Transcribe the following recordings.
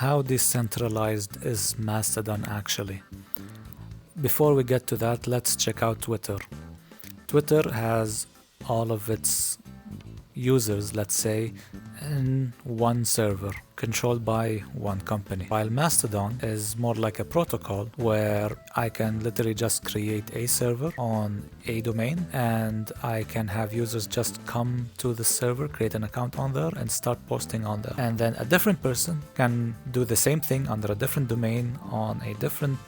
How decentralized is Mastodon actually? Before we get to that, let's check out Twitter. Twitter has all of its users, let's say, in one server controlled by one company, while Mastodon is more like a protocol where I can literally just create a server on a domain and I can have users just come to the server, create an account on there and start posting on there, and then a different person can do the same thing under a different domain on a different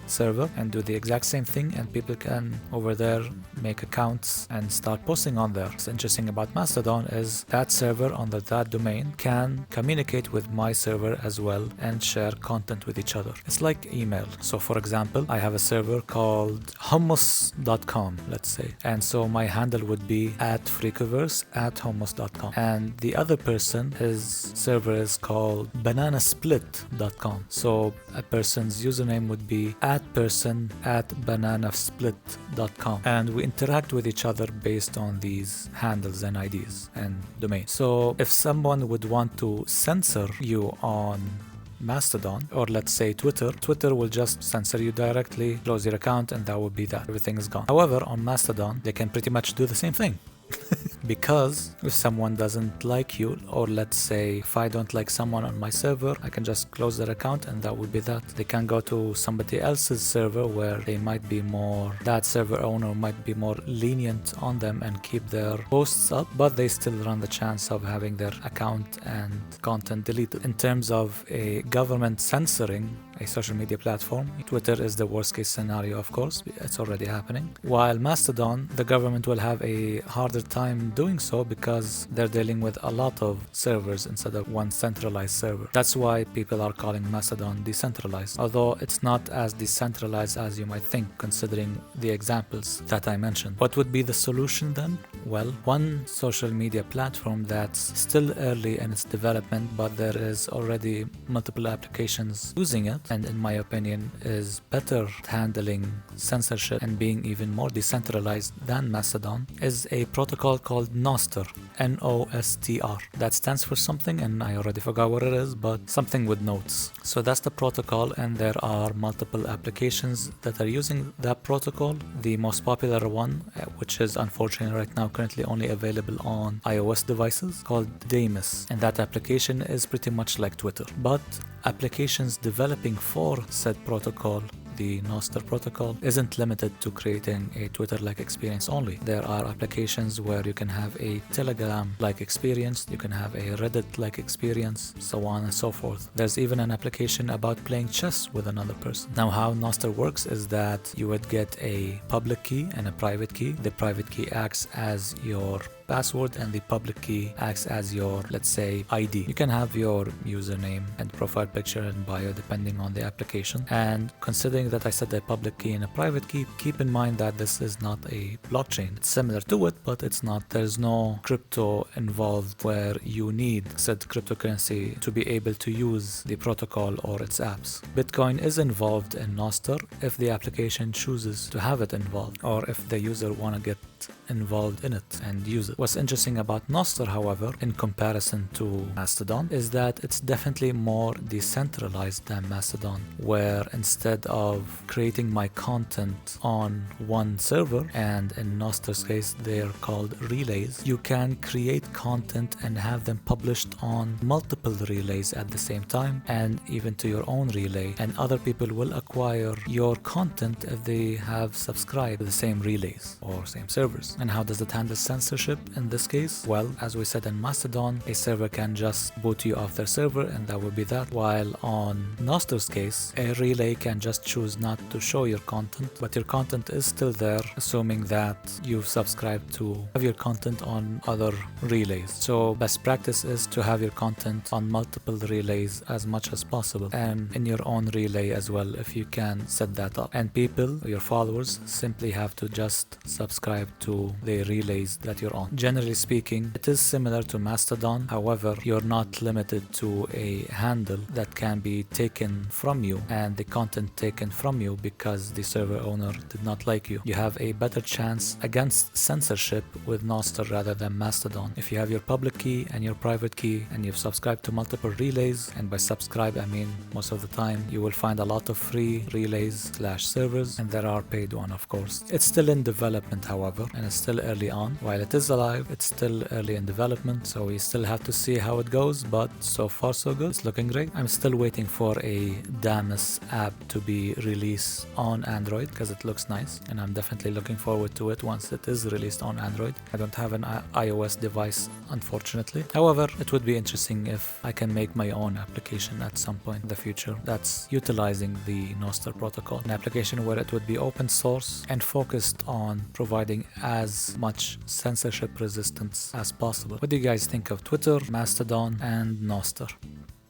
server and do the exact same thing, and people can over there make accounts and start posting on there. What's interesting about Mastodon is that server under that domain can communicate with my server as well and share content with each other. It's like email. So for example, I have a server called hummus.com, let's say, and so my handle would be @freakoverse@hummus.com, and the other person, his server is called bananasplit.com. So a person's username would be @person@bananasplit.com, and we interact with each other based on these handles and IDs and domains. So if someone would want to censor you on Mastodon, or let's say Twitter will just censor you directly, close your account, and that would be that. Everything is gone. However, on Mastodon, they can pretty much do the same thing. Because if someone doesn't like you, or let's say if I don't like someone on my server, I can just close their account and that would be that. They can go to somebody else's server where they might be more, that server owner might be more lenient on them and keep their posts up, but they still run the chance of having their account and content deleted. In terms of a government censoring a social media platform, Twitter is the worst case scenario, of course. It's already happening. While Mastodon, the government will have a harder time doing so because they're dealing with a lot of servers instead of one centralized server. That's why people are calling Mastodon decentralized, although it's not as decentralized as you might think considering the examples that I mentioned. What would be the solution then? Well, one social media platform that's still early in its development, but there is already multiple applications using it, and in my opinion is better at handling censorship and being even more decentralized than Mastodon, is a protocol called Nostr, Nostr. That stands for something and I already forgot what it is, but something with notes. So that's the protocol, and there are multiple applications that are using that protocol. The most popular one, which is unfortunately right now currently only available on iOS devices, called Damus, and that application is pretty much like Twitter, but applications developing for said protocol, the Nostr protocol, isn't limited to creating a Twitter-like experience only. There are applications where you can have a Telegram-like experience, you can have a Reddit-like experience, so on and so forth. There's even an application about playing chess with another person. Now, how Nostr works is that you would get a public key and a private key. The private key acts as your password and the public key acts as your, let's say, ID. You can have your username and profile picture and bio depending on the application. And considering that I said a public key and a private key, keep in mind that this is not a blockchain. It's similar to it, but it's not. There's no crypto involved where you need said cryptocurrency to be able to use the protocol or its apps. Bitcoin is involved in Nostr if the application chooses to have it involved, or if the user want to get involved in it and use it. What's interesting about Nostr, however, in comparison to Mastodon, is that it's definitely more decentralized than Mastodon, where instead of creating my content on one server, and in Nostr's case they're called relays, you can create content and have them published on multiple relays at the same time, and even to your own relay, and other people will acquire your content if they have subscribed to the same relays or same servers. And how does it handle censorship in this case? Well, as we said in Mastodon, a server can just boot you off their server and that would be that, while on Nostr's case, a relay can just choose not to show your content, but your content is still there, assuming that you've subscribed to have your content on other relays. So best practice is to have your content on multiple relays as much as possible, and in your own relay as well if you can set that up. And people, your followers, simply have to just subscribe to to the relays that you're on. Generally speaking, it is similar to Mastodon. However, you're not limited to a handle that can be taken from you and the content taken from you because the server owner did not like you. You have a better chance against censorship with Nostr rather than Mastodon. If you have your public key and your private key and you've subscribed to multiple relays, and by subscribe I mean most of the time, you will find a lot of free relays/servers, and there are paid one, of course. It's still in development, however, and it's still early on. While it is alive, it's still early in development, so we still have to see how it goes, but so far so good. It's looking great. I'm still waiting for a Damus app to be released on Android because it looks nice, and I'm definitely looking forward to it once it is released on Android. I don't have an iOS device, unfortunately. However, it would be interesting if I can make my own application at some point in the future that's utilizing the Nostr protocol, an application where it would be open source and focused on providing as much censorship resistance as possible. What do you guys think of Twitter, Mastodon, and Nostr?